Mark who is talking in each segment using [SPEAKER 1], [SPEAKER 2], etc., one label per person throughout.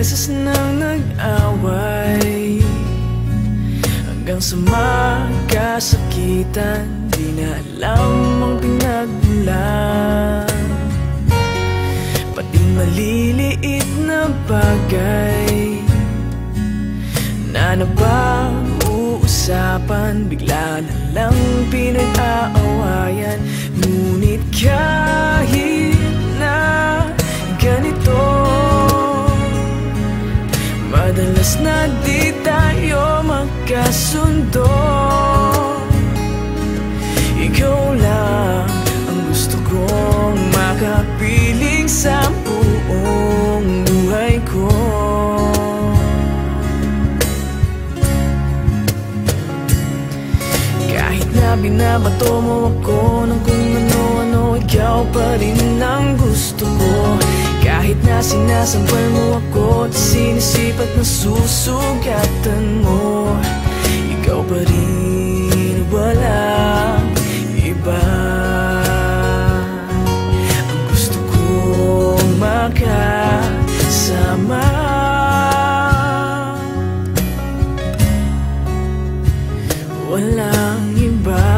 [SPEAKER 1] beses nang nag-away, hanggang sa magkasakitan, di na alam ang pinagmulan. Pati maliliit na bagay na napag-uusapan, bigla na lang pinag-aawayan. Ngunit kahit na ganito, madalas na di tayo magkasundo. Ikaw lang ang gusto kong makapiling sa buong buhay ko. Kahit na binabato mo ako ng kung ano-ano, ikaw pa rin ang gusto ko. Kahit na sinasampal mo ako at sinisipat na susugatan mo, ikaw pa rin, walang iba. Ang gusto kong makasama, walang iba.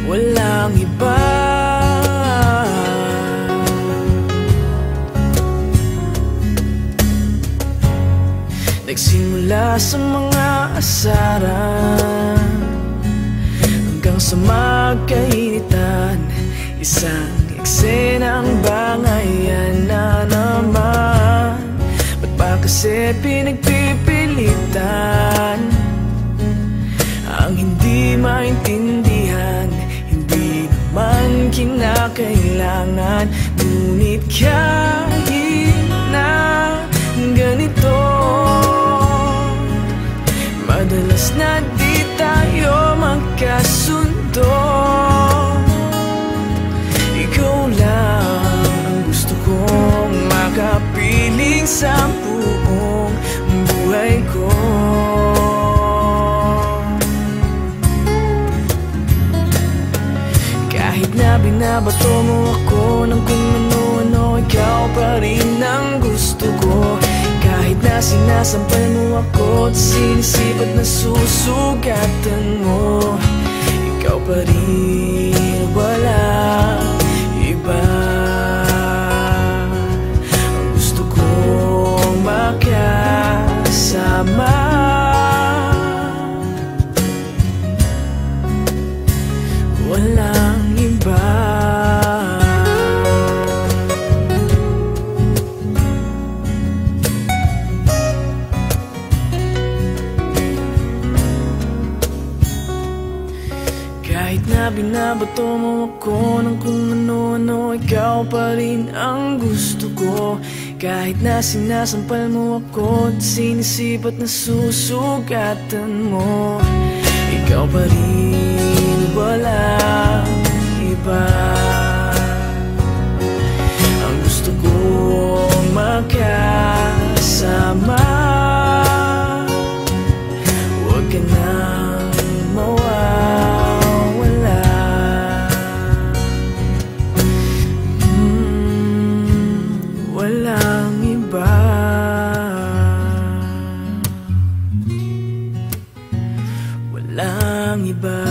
[SPEAKER 1] Walang iba. Nagsimula sa mga asaran hanggang sa magkainitan, isang eksenang bangayan na naman. Ba't ba kasi pinagpipilitan ang hindi maintindihan? Hindi naman kinakailangan. Ngunit kahit na ganito, madalas na di tayo magkasundo. Ikaw lang ang gusto kong makapiling sa buong buhay ko. Kahit na binabato mo ako ng kung ano-ano, ikaw pa rin ang gusto ko. Kahit na sinasampal mo ako at sinisipat na susugatan mo, ikaw pa rin, walang iba. Ang gusto kong makasama, walang iba. Kahit na binabato mo ako ng kung ano-ano, ikaw pa rin ang gusto ko. Kahit na sinasampal mo ako at sinisipat na susugatan mo, ikaw pa rin, walang iba. Ang gusto kong makasama, huwag ka nang mawawala. Walang iba. Walang iba.